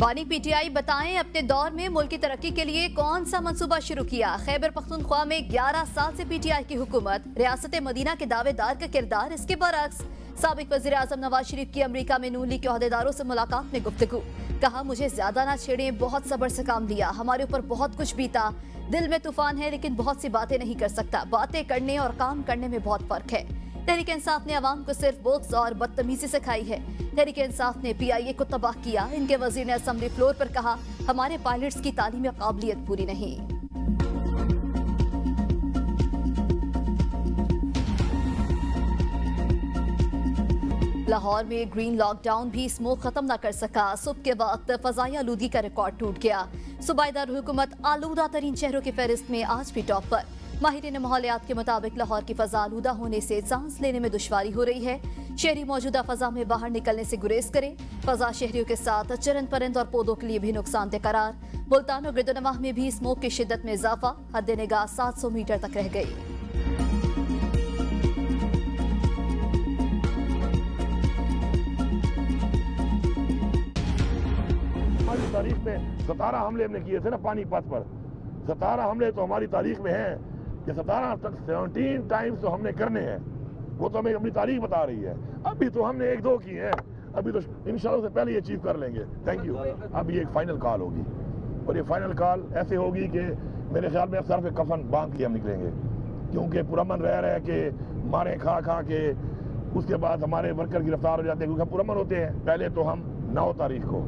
बानी पीटीआई बताएं अपने दौर में मुल्क की तरक्की के लिए कौन सा मंसूबा शुरू किया। खैबर पख्तूनख्वा में 11 साल से पीटीआई की हुकूमत, रियासत मदीना के दावेदार का किरदार इसके बरअक्स। साबिक वज़ीर आज़म नवाज शरीफ की अमेरिका में नून लीग के ओहदेदारों से मुलाकात में गुफ्तगू, कहा मुझे ज्यादा ना छेड़ें, बहुत सब्र से काम लिया, हमारे ऊपर बहुत कुछ बीता, दिल में तूफान है लेकिन बहुत सी बातें नहीं कर सकता, बातें करने और काम करने में बहुत फर्क है। तहरीक इंसाफ ने अवाम को सिर्फ बुग़्ज़ और बदतमीजी सिखाई है। तहरीक इंसाफ ने पीआईए को तबाह किया। इनके वजीर ने असेंबली फ्लोर पर कहा हमारे पायलट्स की तालीमी काबिलियत पूरी नहीं। लाहौर में ग्रीन लॉकडाउन भी स्मोक खत्म न कर सका। सुबह के वक्त फजाई आलूदगी का रिकॉर्ड टूट गया। सूबाईदार हुकूमत आलूदा तरीन शहरों की फहरिस्त में आज भी टॉप पर। माहिरीन माहौलियात के मुताबिक लाहौर की फजा आलूदा होने से सांस लेने में दुश्वारी हो रही है। शहरी मौजूदा फजा में बाहर निकलने से गुरेज करें। फजा शहरियों के साथ चरंद परिंद और पौधों के लिए भी नुकसानदेह करार। मुल्तान और गिरदोनवाह में भी स्मोक की शिद्दत में इजाफा, हद निगाह 700 मीटर तक रह गई। हमारी तारीख में 17 हमले हमने किए थे ना पानीपत पर। 17 हमले तो हमारी तारीख में हैं कि 17 टाइम्स तो हमने करने हैं। वो तो हमें अपनी तारीख बता रही है। अभी तो हमने 1-2 किए हैं, अभी तो इंशाल्लाह से पहले ये अचीव कर लेंगे। Thank you. अब ये एक फाइनल कॉल होगी और ये फाइनल कॉल ऐसे होगी कि मेरे ख्याल में सर पे कफन बांध के हम निकलेंगे, क्योंकि पुरमन रह के मारे खा के उसके बाद हमारे वर्कर गिरफ्तार हो जाते हैं, क्योंकि हम पुरमन होते हैं। पहले तो हम 9 तारीख को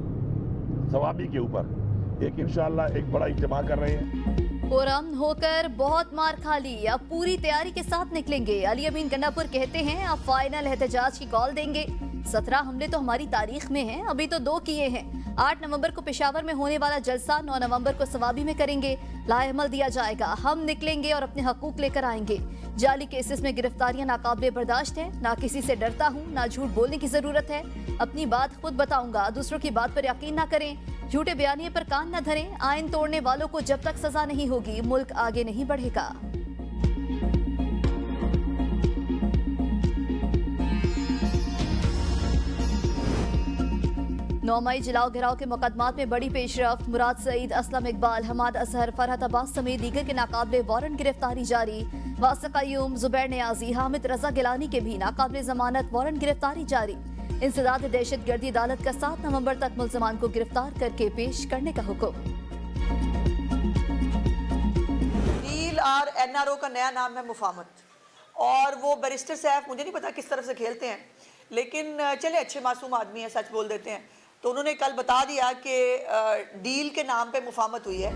सवाबी के ऊपर एक इंशाल्लाह एक बड़ा इज्तिमा कर रहे हैं। पुरअमन होकर बहुत मार खा ली, अब पूरी तैयारी के साथ निकलेंगे। अली अमीन गंडापुर कहते हैं अब फाइनल एहतजाज की कॉल देंगे। 17 हमले तो हमारी तारीख में हैं, अभी तो 2 किए हैं। 8 नवंबर को पेशावर में होने वाला जलसा 9 नवंबर को सवाबी में करेंगे। लाएमल दिया जाएगा, हम निकलेंगे और अपने हकूक लेकर आएंगे। जाली केसेस में गिरफ्तारियां नाकाबिले बर्दाश्त है, ना किसी से डरता हूँ, ना झूठ बोलने की जरूरत है। अपनी बात खुद बताऊंगा, दूसरों की बात पर यकीन ना करें, झूठे बयानिए पर कान न धरें। आइन तोड़ने वालों को जब तक सजा नहीं होगी मुल्क आगे नहीं बढ़ेगा। 9 मई जलाओ घिराव के मुकदमात में बड़ी पेशरफ्त। मुराद सईद, असलम इकबाल, हमाद असहर, फरहत अब्बास समेत दीगर के नाकाबिले वारंट गिरफ्तारी जारी। वासिक अयूम, जुबैर नियाजी, हामिद रजा गिलानी के भी नाकाबिले जमानत वारंट गिरफ्तारी जारी। इंसदाद दहशतगर्दी अदालत का 7 नवंबर तक मुल्ज़मान को गिरफ्तार करके पेश करने का हुक्म। डील और एनआरओ का नया नाम है मुफाहमत, और वो बैरिस्टर साहब मुझे नहीं पता किस तरफ से खेलते हैं, लेकिन चले अच्छे मासूम आदमी हैं, सच बोल देते हैं। तो उन्होंने कल बता दिया कि डील के नाम पे मुफाहमत हुई है।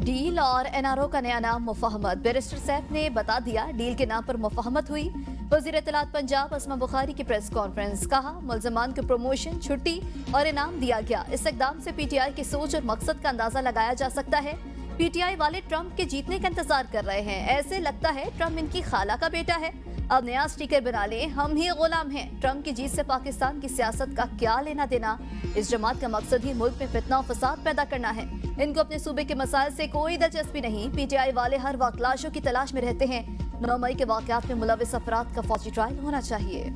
डील और एनआरओ का नया नाम मुफाहमत, बैरिस्टर साहब ने बता दिया डील के नाम पर मुफाहमत हुई। वज़ीर इत्तलात पंजाब अस्मा बुखारी की प्रेस कॉन्फ्रेंस, कहा मुल्ज़मान को प्रमोशन, छुट्टी और इनाम दिया गया। इस इक़दाम से पीटीआई की सोच और मकसद का अंदाजा लगाया जा सकता है। पीटीआई वाले ट्रंप के जीतने का इंतजार कर रहे हैं, ऐसे लगता है ट्रंप इनकी खाला का बेटा है। अब नया स्टिकर बना लें, हम ही गुलाम हैं। ट्रंप की जीत से पाकिस्तान की सियासत का क्या लेना देना। इस जमात का मकसद ही मुल्क में फितना और फसाद पैदा करना है। इनको अपने सूबे के मसाइल से कोई दिलचस्पी नहीं। पीटीआई वाले हर वक्त लाशों की तलाश में रहते हैं। 9 मई के वाकयात में मुलविस अफराद का फौजी ट्रायल होना चाहिए।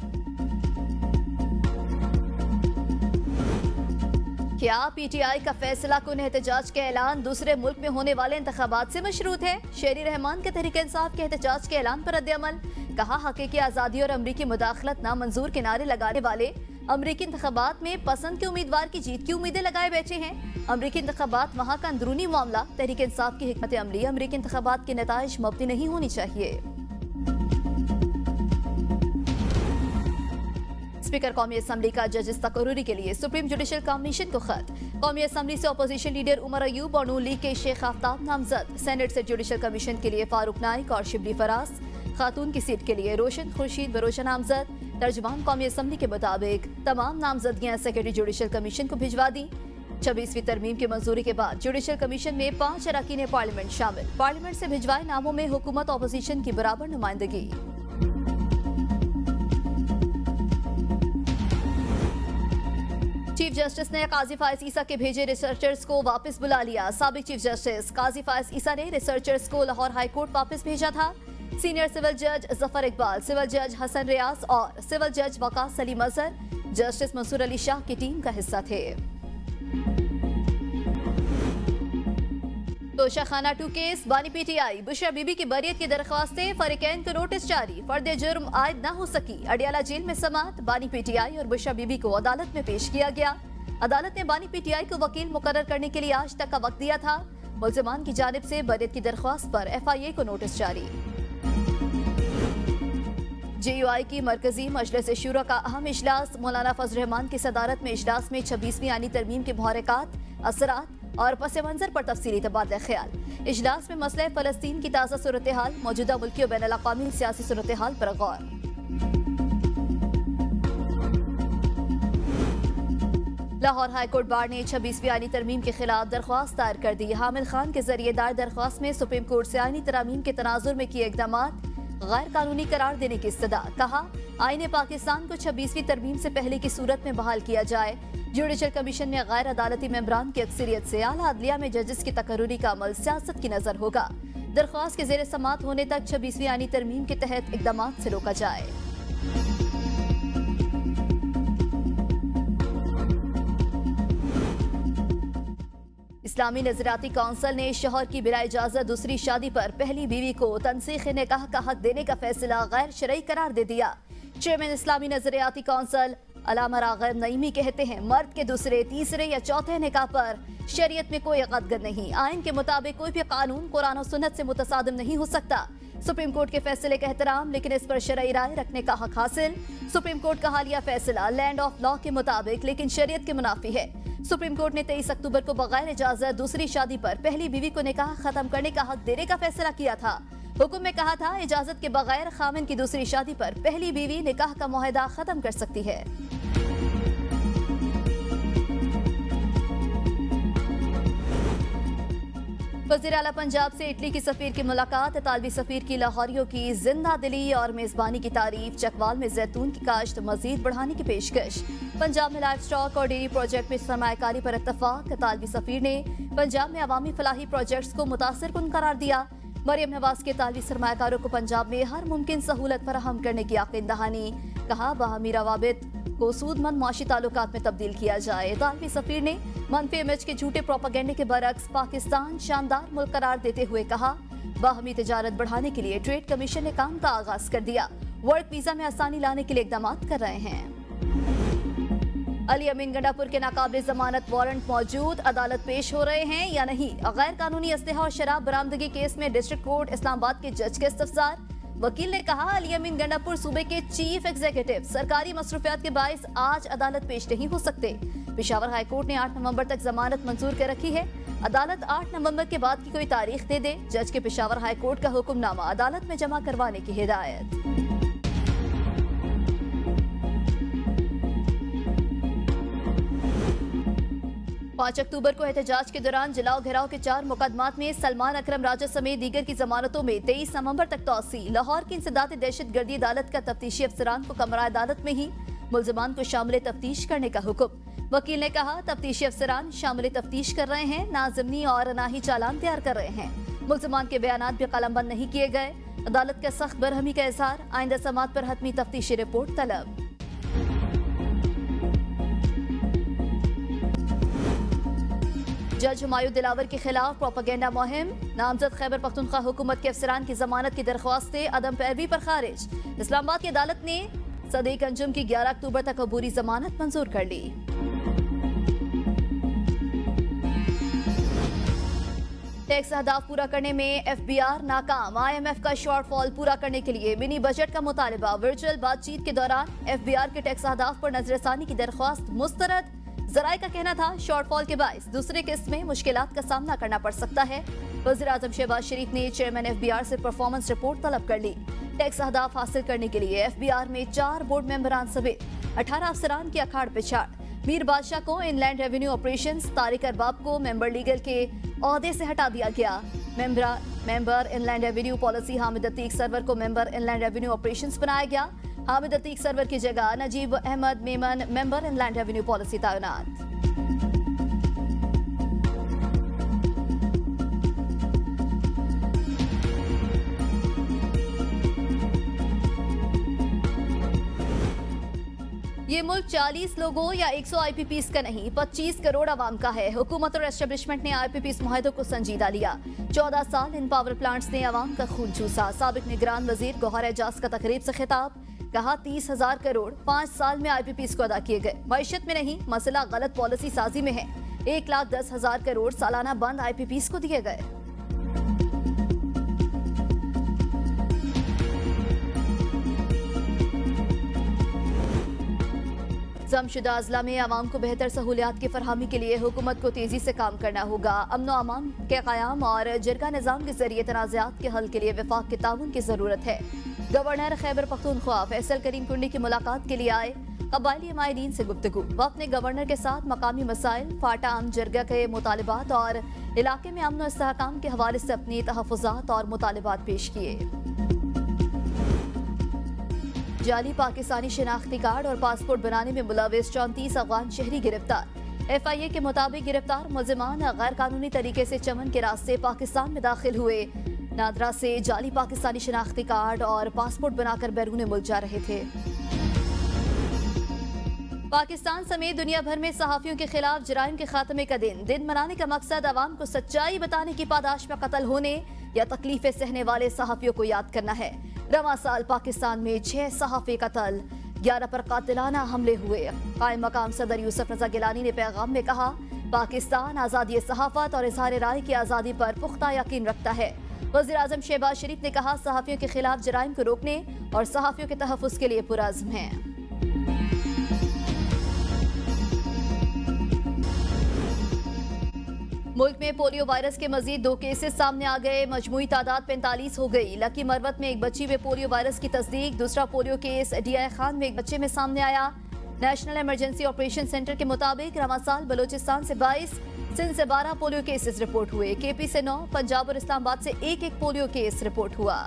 क्या पीटीआई का फैसला कुन एहतजाज का ऐलान दूसरे मुल्क में होने वाले इंतखाबात से मशरूत है। शेरी रहमान के तहरीक इंसाफ के एहतजाज के ऐलान पर रद्द-ए-अमल, कहा हकीकी आज़ादी और अमरीकी मुदाखलत नामंजूर के नारे लगाने वाले अमरीकी इंतखाबात में पसंद के उम्मीदवार की जीत की उम्मीदें लगाए बैठे हैं। अमरीकी इंतखाबात वहाँ का अंदरूनी मामला। तहरीक इंसाफ की हिकमत अमली अमरीकी इंतखाबात के नताइज मबनी नहीं होनी चाहिए। स्पीकर कौमी असम्बली का जजेस तकर्रुरी के लिए सुप्रीम जुडिशल कमीशन को खत। कौमी असम्बली से अपोजिशन लीडर उमर अयूब और नून लीग के शेख आफ्ताब नामजद। सेनेट से जुडिशल कमीशन के लिए फारूक नाइक और शिबली फराज। खातून की सीट के लिए रोशन खुर्शीद बरोशा नामजद। तर्जुमान कौमी असम्बली के मुताबिक तमाम नामजदगियां सेक्रेटरी जुडिशल कमीशन को भिजवा दी। 26वीं तरमीम की मंजूरी के बाद जुडिशल कमीशन में 5 अरकान पार्लियामेंट शामिल। पार्लियामेंट से भिजवाए नामों में हुकूमत अपोजिशन की बराबर नुमाइंदगी। चीफ जस्टिस ने काजी फायज ईसा के भेजे रिसर्चर्स को वापस बुला लिया। साबिक चीफ जस्टिस काजी फायज ईसा ने रिसर्चर्स को लाहौर हाई कोर्ट वापस भेजा था। सीनियर सिविल जज जफर इकबाल, सिविल जज हसन रियाज और सिविल जज वकास सलीम अजहर जस्टिस मंसूर अली शाह की टीम का हिस्सा थे। तोशाखाना 2 केस बानी पीटीआई बुशरा बीबी की बरियत की दरख्वास्तें फरीकैन को नोटिस जारी फर्द जुर्म आयद न हो सकी अडियाला जेल में समात बानी पीटीआई और बुशरा बीबी को अदालत में पेश किया गया। अदालत ने बानी पीटीआई को वकील मुकर्रर करने के लिए आज तक का वक्त दिया था। मुल्जिमान की जानिब से बरियत की दरख्वास्त पर एफआईए को नोटिस जारी। जेयूआई की मरकजी मजलिस शुरा का अहम इजलास मौलाना फजल रहमान की सदारत में इजलास में 26वीं आनी तरमीम के मुहर्रिकात असरात और पस मंजर पर तफसीली तबादला ख्याल। इजलास में मसले फलस्तीन की ताज़ा सूरत हाल मौजूदा मुल्की और बैन अल-अक़वामी सियासी सूरत हाल पर गौर। लाहौर हाईकोर्ट बार ने 26वीं आईनी तरमीम के खिलाफ दरख्वास्त दायर कर दी। हामिद खान के जरिए दायर दरख्वास्त में सुप्रीम कोर्ट से आईनी तरामीम के तनाजुर में किए इकदाम गैर कानूनी करार देने की इस्तदा। कहा आईने पाकिस्तान को 26वीं तरमीम से पहले की सूरत में बहाल किया जाए। जुडिशल कमीशन में गैर अदालती मेंबरान की अक्सरियत से आला अदलिया में जजेस की तकर्रुरी का अमल सियासत की नजर होगा। दरख्वास्त के जेर समात होने तक 26वीं आईनी तरमीम के तहत इकदाम से रोका जाए। इस्लामी नजरियाती काउंसिल ने शौहर की बिला इजाजत दूसरी शादी पर पहली बीवी को तनसीख निकाह का हक देने का फैसला गैर शरई करार दे दिया। चेयरमैन इस्लामी नजरियाती काउंसिल अलामा राग़िब नईमी कहते हैं मर्द के दूसरे तीसरे या चौथे निकाह पर शरीयत में कोई गदगद नहीं। आइन के मुताबिक कोई भी कानून कुरान और सुन्नत से मुतसादिम नहीं हो सकता। सुप्रीम कोर्ट के फैसले का एहतराम लेकिन इस पर शरई राय रखने का हक हासिल। सुप्रीम कोर्ट का हालिया फैसला लैंड ऑफ लॉ के मुताबिक लेकिन शरीयत के मुनाफी है। सुप्रीम कोर्ट ने 23 अक्टूबर को बगैर इजाजत दूसरी शादी पर पहली बीवी को निकाह खत्म करने का हक देने का फैसला किया था। हुक्म में कहा था इजाजत के बगैर खामिन की दूसरी शादी पर पहली बीवी निकाह का मुआहदा खत्म कर सकती है। वज़ीर आला पंजाब से इटली की सफीर की मुलाकात। इतालवी सफीर की लाहौरियों की जिंदा दिली और मेजबानी की तारीफ। चकवाल में जैतून की काश्त मजीद बढ़ाने की पेशकश। पंजाब में लाइफ स्टॉक और डेयरी प्रोजेक्ट में सरमायाकारी पर इत्तफाक। इतालवी सफीर ने पंजाब में अवामी फलाही प्रोजेक्ट्स को मुतासिर कुन करार दिया। मरियम नवाज के इतालवी सरमायाकारों को पंजाब में हर मुमकिन सहूलत फराहम करने की यकीन दहानी। कहा बाहमी रवाबित को सूदमंद माशी ताल्लुकात में तब्दील किया जाए। इतालवी सफीर ने मनफी इमेज के झूठे प्रोपेगेंडे के बरक्स पाकिस्तान शानदार मुल्क करार देते हुए कहा बाहमी तिजारत बढ़ाने के लिए ट्रेड कमीशन ने काम का आगाज कर दिया। वर्क वीजा में आसानी लाने के लिए इकदाम कर रहे हैं। अली अमीन गंडापुर के नाकाबिल जमानत वारंट मौजूद। अदालत पेश हो रहे हैं या नहीं। गैर कानूनी असलहा और शराब बरामदगी केस में डिस्ट्रिक्ट कोर्ट इस्लामाबाद के जज के इस्तफसार। वकील ने कहा अली अमीन गंडापुर सूबे के चीफ एग्जीक्यूटिव सरकारी मसरूफियात के बाइस आज अदालत पेश नहीं हो सकते। पेशावर हाई कोर्ट ने 8 नवंबर तक जमानत मंजूर कर रखी है। अदालत 8 नवंबर के बाद की कोई तारीख दे दे। जज के पेशावर हाई कोर्ट का हुक्मनामा अदालत में जमा करवाने की हिदायत। 5 अक्टूबर को एहतजाज के दौरान जलाओ घेराव के 4 मुकदमात में सलमान अकरम राजा समेत दीगर की जमानतों में 23 नवंबर तक तौसी। लाहौर की इंसदाद दहशत गर्दी अदालत का तफ्तीशी अफसरान को कमरा अदालत में ही मुल्जिमान को शामिल तफ्तीश करने का हुक्म। वकील ने कहा तफ्तीशी अफसरान शामिल तफ्तीश कर रहे हैं, ना ज़मनी और ना ही चालान तैयार कर रहे हैं। मुल्जिमान के बयानात भी कलमबंद नहीं किए गए। अदालत का सख्त बरहमी का इजहार। आइंदा समात पर हतमी तफ्तीशी रिपोर्ट तलब। जज हुमायूं दिलावर के खिलाफ प्रोपेगेंडा मुहिम। नामजद खैबर पख्तूनख्वा हुकूमत के अफसरान की जमानत की दरख्वास्तें अदम पैरवी पर खारिज। इस्लामाबाद की अदालत ने सदीक अंजुम की 11 अक्टूबर तक अबूरी जमानत मंजूर कर ली। टैक्स अहदाफ पूरा करने में एफबीआर नाकाम। IMF का शॉर्टफॉल पूरा करने के लिए मिनी बजट का मुतालबा। वर्चुअल बातचीत के दौरान एफबीआर के टैक्स अहदाफ पर नजरसानी की दरख्वास्त मुस्तरद। जराए का कहना था शॉर्टफॉल के बाइस दूसरे किस्त में मुश्किलात का सामना करना पड़ सकता है। वज़ीर आज़म शहबाज शरीफ ने चेयरमैन एफबीआर से परफॉर्मेंस रिपोर्ट तलब कर ली। टैक्स अहदाफ हासिल करने के लिए एफबीआर में 4 बोर्ड मेंबरान समेत 18 अफसरान की अखाड़ पे छाड़। मीर बादशाह को inland revenue operations, Tariq Arbab को मेंबर लीगल के ओहदे से हटा दिया गया। Member inland revenue policy Hamid Atiq Sarwar को मेंबर इनलैंड रेवेन्यू ऑपरेशंस बनाया गया। हामिद अतीक सरवर की जगह Najeeb Ahmed Memon member inland revenue policy तैनात। ये मुल्क 40 लोगों या 100 आईपीपीस का नहीं, 25 करोड़ आवाम का है। हुकूमत और एस्टेब्लिशमेंट ने आईपीपीस मुआहदों को संजीदा लिया। 14 साल इन पावर प्लांट्स ने आवाम का खून चूसा। साबिक निगरान वजीर गौहर एजाज का तकरीब से खिताब, कहा 30,000 करोड़ 5 साल में आईपीपीस को अदा किए गए। मईशत में नहीं, मसला गलत पॉलिसी साजी में है। 1,10,000 करोड़ सालाना बंद आईपीपीस को दिए गए। जमशुदा अजला में आवाम को बेहतर सहूलियात की फरहमी के लिए हुकूमत को तेजी से काम करना होगा। अमन अमान के क़याम और जिरगा निज़ाम के जरिए तनाज़ात के हल के लिए वफाक के ताउन की ज़रूरत है। गवर्नर खैबर पख्तूनख्वा फैसल करीम कुंडी की मुलाकात के लिए आए। कबायली माहिरीन से गुफ्तगू। वक्त ने गवर्नर के साथ मकामी मसाइल, फाटा आम जरगा के मुतालिबात और इलाके में अमन और इस्तेहकाम के हवाले से अपनी तहफ़्फ़ुज़ात और मुतालिबात पेश किए। जाली पाकिस्तानी शिनाख्ती कार्ड और पासपोर्ट बनाने में मुलविस 34 अफगान शहरी गिरफ्तार। FIA के मुताबिक गिरफ्तार मुलजिमान गैर कानूनी तरीके से चमन के रास्ते पाकिस्तान में दाखिल हुए। नादरा से जाली पाकिस्तानी शिनाख्ती कार्ड और पासपोर्ट बनाकर बैरून मुल्क जा रहे थे। पाकिस्तान समेत दुनिया भर में सहाफियों के खिलाफ जराइम के खात्मे का दिन मनाने का मकसद आवाम को सच्चाई बताने की पादाश में कत्ल होने या तकलीफें सहने वाले सहाफियों को याद करना है। रवां साल पाकिस्तान में 6 सहाफी कत्ल, 11 पर कातिलाना हमले हुए। कायम मकाम सदर यूसुफ रजा गिलानी ने पैगाम में कहा, पाकिस्तान आज़ादी सहाफत और इज़हार राय की आज़ादी पर पुख्ता यकीन रखता है। वज़ीर आज़म शहबाज शरीफ ने कहा, सहाफियों के खिलाफ जराइम को रोकने और सहाफियों के तहफ़्फ़ुज़ के लिए पुरअज़्म है। मुल्क में पोलियो वायरस के मजीद 2 केसेस सामने आ गए। मजमूई तादाद 45 हो गई। लकी मरवत में एक बच्ची में पोलियो वायरस की तस्दीक। दूसरा पोलियो केस DI खान में एक बच्चे में सामने आया। नेशनल इमरजेंसी ऑपरेशन सेंटर के मुताबिक रवां साल बलोचिस्तान से 22, सिंध से 12 पोलियो केसेस रिपोर्ट हुए। KP से 9, पंजाब और इस्लामाबाद से एक पोलियो केस रिपोर्ट हुआ।